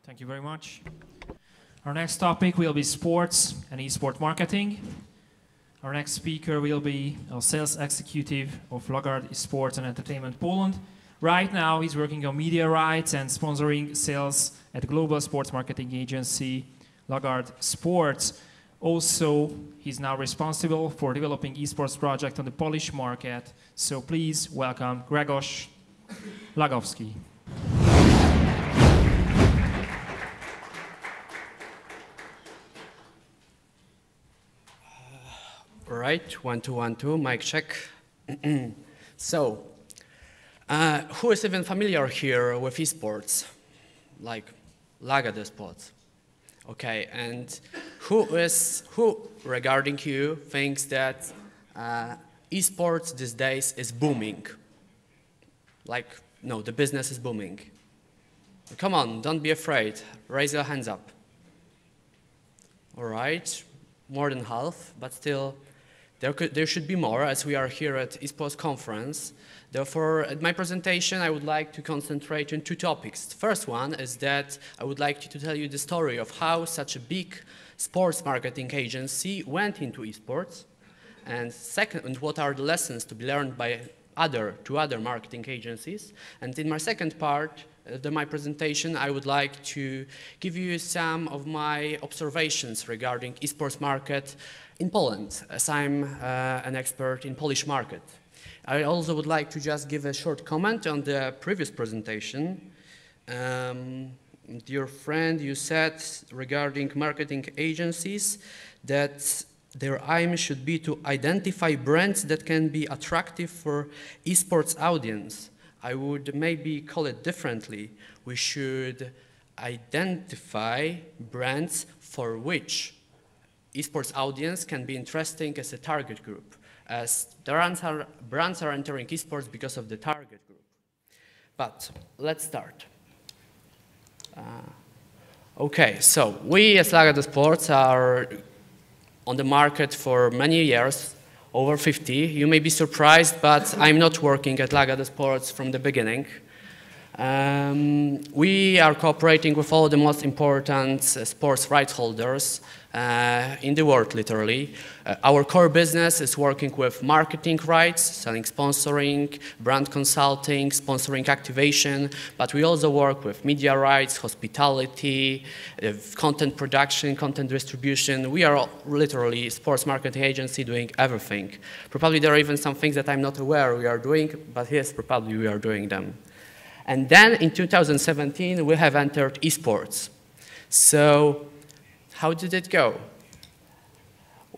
Thank you very much. Our next topic will be sports and esport marketing. Our next speaker will be a sales executive of Lagardere Sports and Entertainment Poland. Right now, he's working on media rights and sponsoring sales at global sports marketing agency Lagardere Sports. Also, he's now responsible for developing esports project on the Polish market. So please welcome Grzegorz Łagowski. All right, 1 2 1 2, mic check. So, who is even familiar here with esports, like Lagardere Sports? Okay, and who regarding you thinks that esports these days is booming? Like, no, the business is booming. Come on, don't be afraid. Raise your hands up. All right, more than half, but still. There should be more, as we are here at Esports conference. Therefore, at my presentation, I would like to concentrate on two topics. The first one is that I would like to tell you the story of how such a big sports marketing agency went into esports. And second, what are the lessons to be learned by two other marketing agencies. And in my second part of my presentation, I would like to give you some of my observations regarding esports market in Poland, as I'm an expert in Polish market. I also would like to just give a short comment on the previous presentation. Dear friend, you said regarding marketing agencies that their aim should be to identify brands that can be attractive for esports audience. I would maybe call it differently. We should identify brands for which esports audience can be interesting as a target group, as brands are entering esports because of the target group. But let's start. Okay, so we as Lagardere Sports are on the market for many years, over 50. You may be surprised, but I'm not working at Lagardere Sports from the beginning. We are cooperating with all the most important sports rights holders in the world, literally. Our core business is working with marketing rights, selling sponsoring, brand consulting, sponsoring activation, but we also work with media rights, hospitality, content production, content distribution. We are literally a sports marketing agency doing everything. Probably there are even some things that I'm not aware we are doing, but yes, probably we are doing them. And then in 2017, we have entered esports. So how did it go?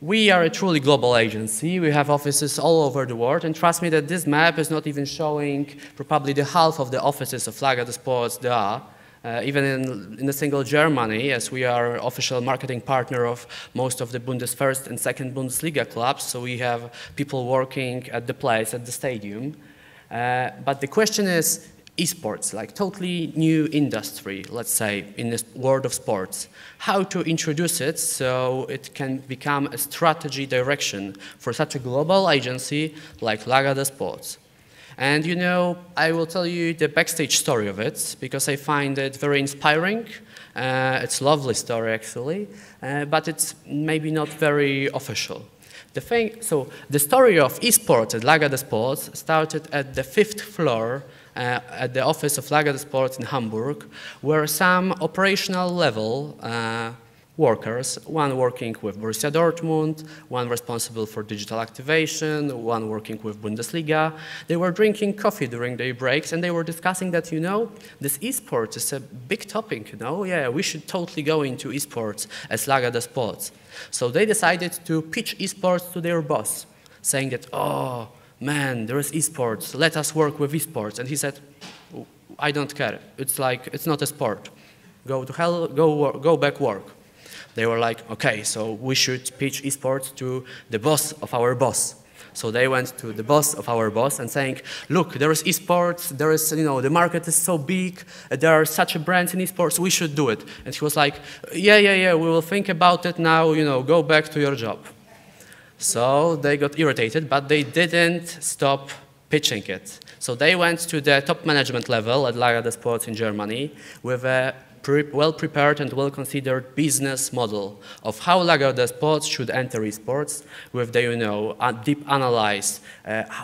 We are a truly global agency. We have offices all over the world. And trust me that this map is not even showing probably the half of the offices of Lagardere Sports there are. Even in a single Germany, as we are official marketing partner of most of the First and Second Bundesliga clubs. So we have people working at the place, at the stadium. But the question is, esports, like totally new industry, let's say, in the world of sports. How to introduce it so it can become a strategy direction for such a global agency like Lagardere Sports. And you know, I will tell you the backstage story of it because I find it very inspiring. It's a lovely story actually, but it's maybe not very official. So the story of esports at Lagardere Sports started at the 5th floor at the office of Lagardere Sports in Hamburg, where some operational level workers, one working with Borussia Dortmund, one responsible for digital activation, one working with Bundesliga, they were drinking coffee during their breaks and they were discussing that, you know, this esports is a big topic, you know, yeah, we should totally go into esports as Lagardere Sports. So they decided to pitch esports to their boss, saying that, oh, man, there is esports, let us work with esports. And he said, I don't care, it's like, it's not a sport. Go to hell, go back work. They were like, okay, so we should pitch esports to the boss of our boss. So they went to the boss of our boss and saying, look, there is esports, there is, you know, the market is so big, there are such a brands in esports, we should do it. And he was like, yeah, we will think about it now, you know, go back to your job. So they got irritated, but they didn't stop pitching it. So they went to the top management level at Lagardere Sports in Germany with a well-prepared and well-considered business model of how Lagardere Sports should enter esports with the, deep analyze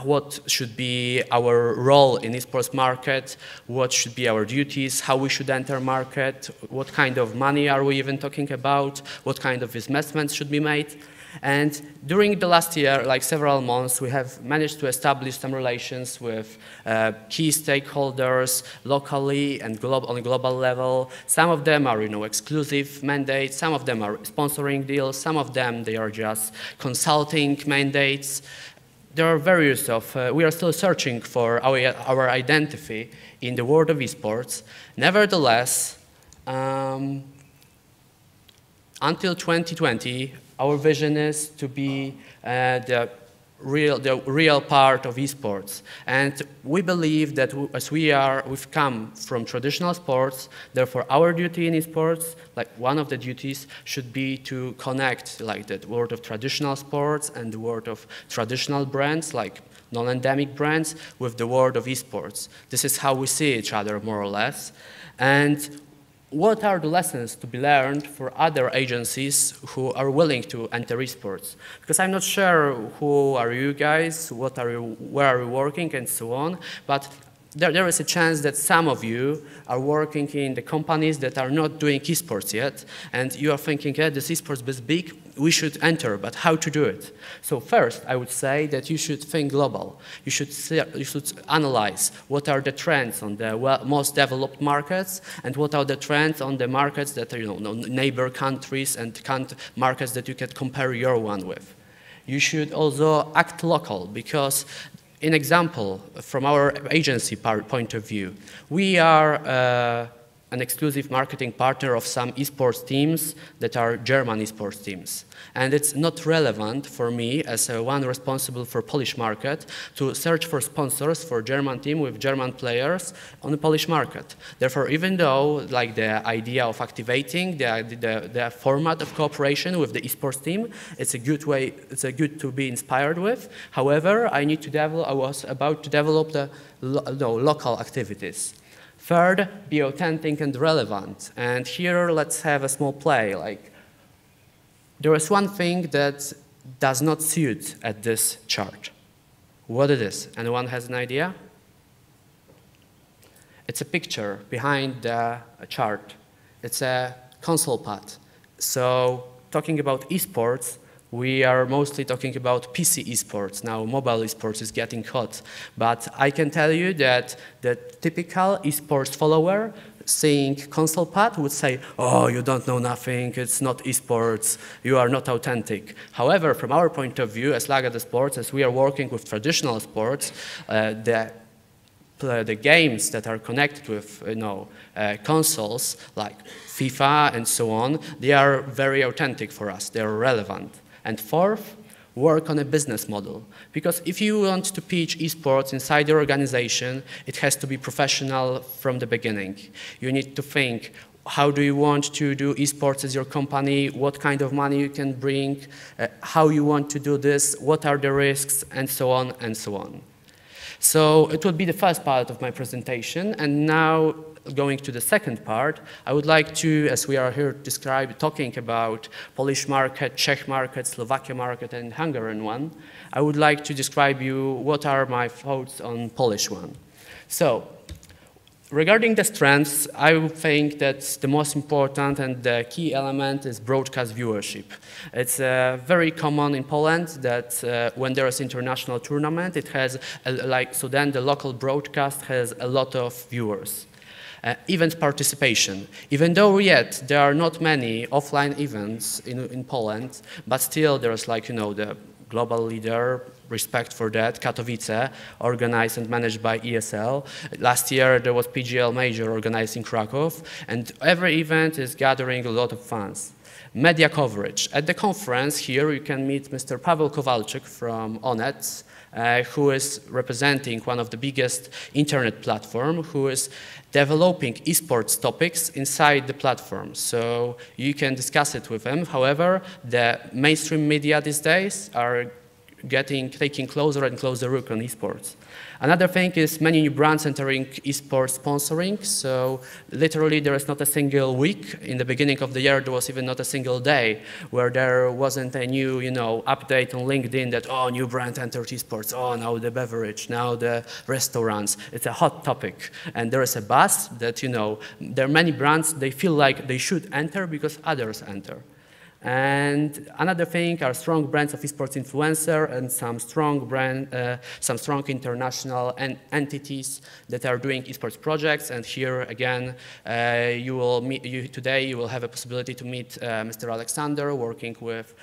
what should be our role in esports market, what should be our duties, how we should enter market, what kind of money are we even talking about, what kind of investments should be made. And during the last year, like several months, we have managed to establish some relations with key stakeholders locally and on a global level. Some of them are, exclusive mandates. Some of them are sponsoring deals. Some of them, they are just consulting mandates. There are various of, we are still searching for our identity in the world of esports. Nevertheless, until 2020, our vision is to be the real part of esports. And we believe that as we've come from traditional sports, therefore our duty in esports, like one of the duties, should be to connect like the world of traditional sports and the world of traditional brands, like non-endemic brands, with the world of esports. This is how we see each other, more or less. And what are the lessons to be learned for other agencies who are willing to enter esports? Because I'm not sure who are you guys, where are you working, and so on, but there is a chance that some of you are working in the companies that are not doing esports yet, and you are thinking, yeah, this esports is big, we should enter, but how to do it? So first, I would say that you should think global. You should analyze what are the trends on the most developed markets, and what are the trends on the markets that are, neighbor countries and markets that you can compare your one with. You should also act local, because an example from our agency point of view, we are an exclusive marketing partner of some esports teams that are German esports teams. And it's not relevant for me as one responsible for Polish market to search for sponsors for German team with German players on the Polish market. Therefore, even though like the idea of activating the format of cooperation with the esports team, it's a good way, it's a good to be inspired with. However, I was about to develop the local activities. Third, be authentic and relevant. And here, let's have a small play. Like, there is one thing that does not suit at this chart. What it is? Anyone has an idea? It's a picture behind the chart. It's a console pad. So, talking about esports, we are mostly talking about PC esports. Now, mobile esports is getting hot. But I can tell you that the typical esports follower seeing console pad would say, oh, you don't know nothing, it's not esports, you are not authentic. However, from our point of view as Lagardere Sports, as we are working with traditional sports, the games that are connected with consoles like FIFA and so on, they are very authentic for us, they are relevant. And fourth, work on a business model. Because if you want to pitch esports inside your organization, it has to be professional from the beginning. You need to think, how do you want to do esports as your company, what kind of money you can bring, how you want to do this, what are the risks, and so on and so on. So it will be the first part of my presentation, and now going to the second part, I would like to, as we are here talking about Polish market, Czech market, Slovakia market, and Hungarian one, I would like to describe you what are my thoughts on Polish one. So, regarding the strengths, I think that the most important and the key element is broadcast viewership. It's very common in Poland that when there is international tournament, it has so then the local broadcast has a lot of viewers. Event participation. Even though yet there are not many offline events in Poland, but still there's the global leader, respect for that, Katowice, organized and managed by ESL. Last year there was PGL Major organized in Krakow, and every event is gathering a lot of fans. Media coverage. At the conference here you can meet Mr. Paweł Kowalczyk from Onet, who is representing one of the biggest internet platform, who is developing esports topics inside the platform. So you can discuss it with him. However, the mainstream media these days are taking closer and closer look on esports. Another thing is many new brands entering esports sponsoring. So literally there is not a single week. In the beginning of the year, there was even not a single day where there wasn't a new, update on LinkedIn that, oh, new brand entered esports. Oh, now the beverage, now the restaurants. It's a hot topic. And there is a buzz that, there are many brands, they feel like they should enter because others enter. And another thing are strong brands of esports influencer and some strong international entities that are doing esports projects. And here again, today you will have a possibility to meet Mr. Alexander working with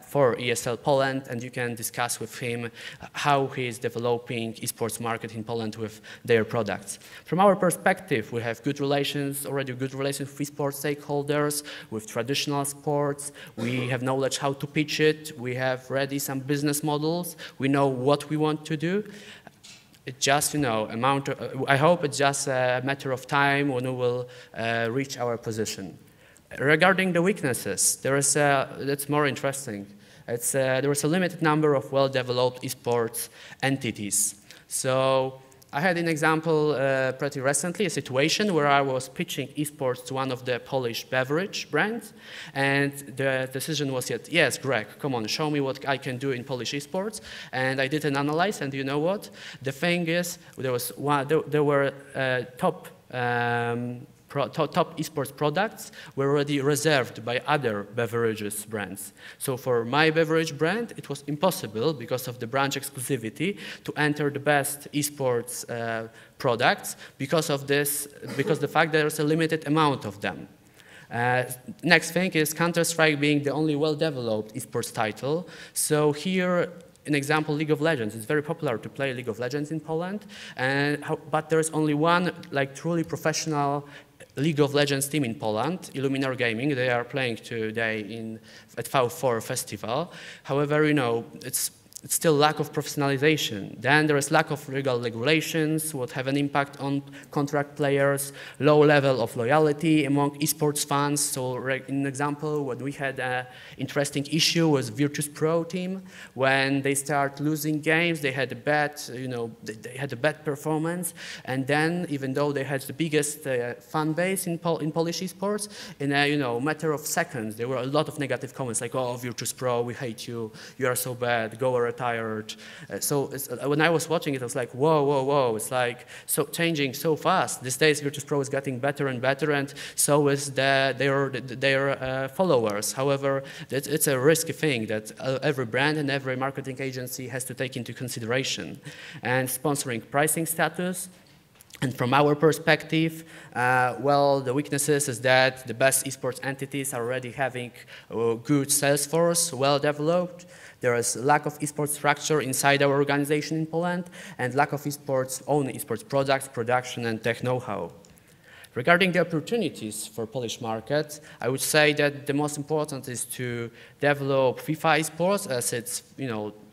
for ESL Poland, and you can discuss with him how he is developing esports market in Poland with their products. From our perspective, we have already good relations with esports stakeholders, with traditional sports. We have knowledge how to pitch it. We have ready some business models. We know what we want to do. It's just, I hope it's just a matter of time when we will reach our position. Regarding the weaknesses, that's more interesting. There is a limited number of well-developed esports entities. So I had an example pretty recently, a situation where I was pitching esports to one of the Polish beverage brands, and the decision was, yes, Greg, come on, show me what I can do in Polish esports. And I did an analysis, and you know what? The thing is, there were top esports products were already reserved by other beverages brands. So for my beverage brand, it was impossible because of the branch exclusivity to enter the best esports products because the fact that there's a limited amount of them. Next thing is Counter-Strike being the only well-developed esports title. So here, an example, League of Legends. It's very popular to play League of Legends in Poland, but there's only one truly professional League of Legends team in Poland, Illuminar Gaming. They are playing today at V4 Festival. However, it's still lack of professionalization. Then there is lack of legal regulations, what have an impact on contract players, low level of loyalty among esports fans. So in an example, when we had an interesting issue with Virtus Pro team, when they start losing games, they had a bad, they had a bad performance, and then even though they had the biggest fan base in Polish esports, in a matter of seconds, there were a lot of negative comments like, "Oh, Virtus Pro, we hate you. You are so bad. Go retired." So when I was watching it, I was like, whoa, whoa, whoa. It's like changing so fast. These days, Virtus Pro is getting better and better, and so is their followers. However, it's a risky thing that every brand and every marketing agency has to take into consideration. And sponsoring pricing status. And from our perspective, the weaknesses is that the best esports entities are already having a good sales force, well developed. There is lack of esports structure inside our organization in Poland, and lack of own esports products, production, and tech know-how. Regarding the opportunities for Polish market, I would say that the most important is to develop FIFA esports, as it's,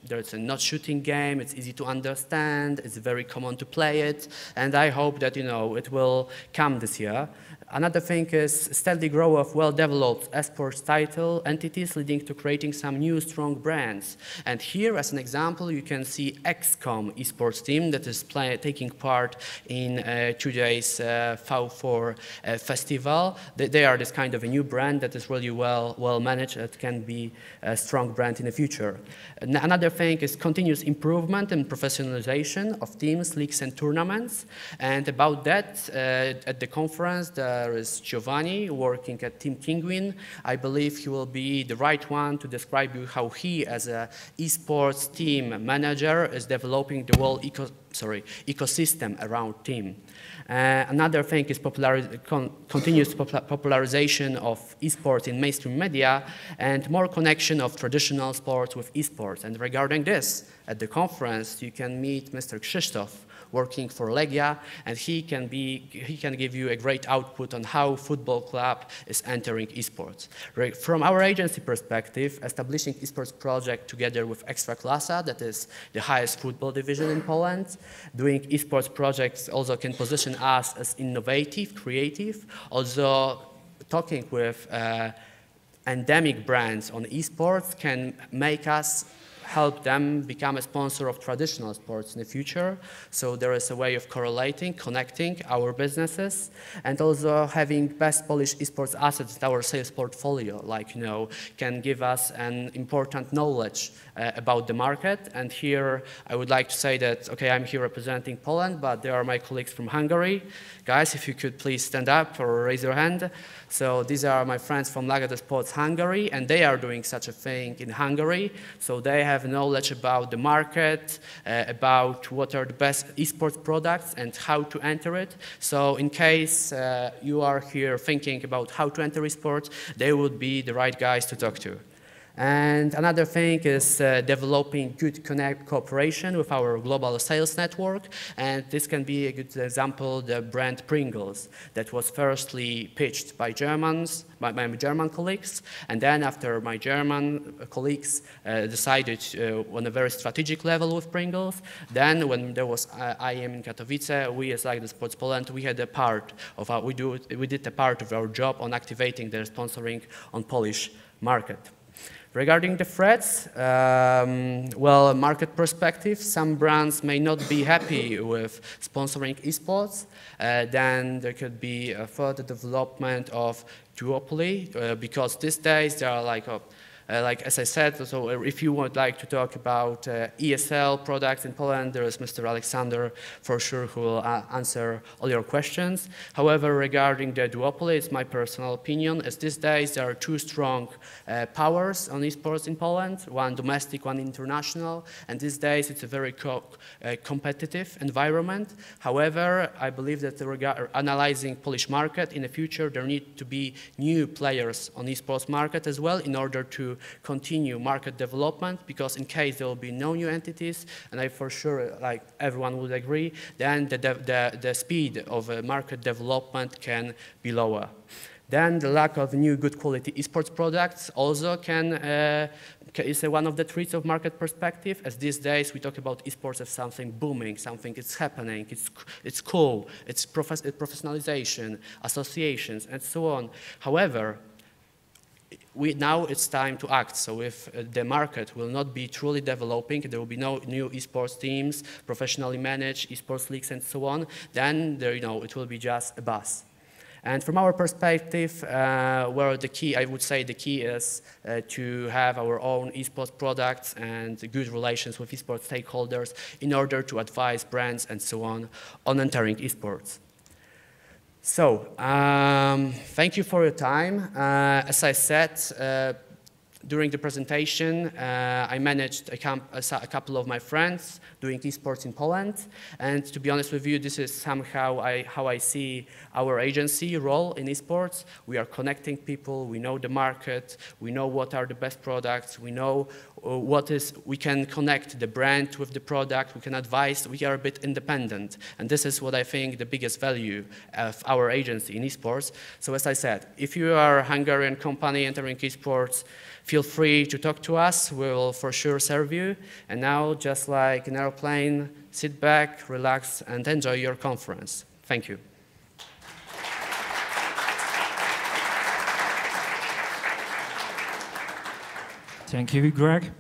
there's a not shooting game, it's easy to understand, it's very common to play it, and I hope that, it will come this year. Another thing is steady growth of well-developed esports title entities leading to creating some new strong brands. And here, as an example, you can see XCOM esports team that is taking part in today's V4 festival. They are this kind of a new brand that is really well managed, that can be a strong brand in the future. Another thing is continuous improvement and professionalization of teams, leagues, and tournaments. And about that, at the conference, there is Giovanni working at Team Kinguin. I believe he will be the right one to describe you how he, as an esports team manager, is developing the whole ecosystem around team. Another thing is continuous popularization of esports in mainstream media and more connection of traditional sports with esports. And regarding this, at the conference, you can meet Mr. Krzysztof, working for Legia, and he can give you a great output on how football club is entering esports. From our agency perspective, establishing esports project together with Ekstraklasa, that is the highest football division in Poland, doing esports projects also can position us as innovative, creative. Also, talking with endemic brands on esports can make us help them become a sponsor of traditional sports in the future. So there is a way of correlating, connecting our businesses, and also having best Polish esports assets in our sales portfolio, like, you know, can give us an important knowledge about the market. And here I would like to say that, okay, I'm here representing Poland, but there are my colleagues from Hungary. Guys, if you could please stand up or raise your hand. So these are my friends from Lagardere Sports Hungary, and they are doing such a thing in Hungary. So they have knowledge about the market, about what are the best esports products and how to enter it. So in case you are here thinking about how to enter esports, they would be the right guys to talk to. And another thing is developing good cooperation with our global sales network. And this can be a good example, the brand Pringles, that was firstly pitched by my German colleagues. And then after my German colleagues decided on a very strategic level with Pringles, then when there was IEM in Katowice, we as Lagardere Sports Poland, we had a part of our, we did a part of our job on activating their sponsoring on Polish market. Regarding the threats, well, market perspective, some brands may not be happy with sponsoring esports. Then there could be a further development of duopoly, because these days there are like as I said, so if you would like to talk about ESL products in Poland, there is Mr. Alexander for sure who will answer all your questions. However, regarding the duopoly, it's my personal opinion, as these days there are two strong powers on esports in Poland, one domestic, one international, and these days it's a very competitive environment. However, I believe that analyzing Polish market in the future, there need to be new players on esports market as well in order to continue market development, because in case there will be no new entities, and I for sure, like everyone would agree, then the speed of market development can be lower. Then the lack of new good quality esports products also is one of the threats of market perspective, as these days we talk about esports as something booming, something it's happening, it's cool, it's professionalization, associations, and so on. However, now it's time to act. So if the market will not be truly developing, there will be no new esports teams, professionally managed esports leagues and so on, then it will be just a buzz. And from our perspective, where the key, I would say the key is to have our own esports products and good relations with esports stakeholders in order to advise brands and so on entering esports. So, thank you for your time. As I said, during the presentation, I managed a couple of my friends doing esports in Poland. And to be honest with you, this is somehow how I see our agency role in esports. We are connecting people, we know the market, we know what are the best products, we know we can connect the brand with the product, we can advise, we are a bit independent. And this is what I think the biggest value of our agency in esports. So as I said, if you are a Hungarian company entering esports, feel free to talk to us, we will for sure serve you. And now, just like an airplane, sit back, relax, and enjoy your conference. Thank you. Thank you, Greg.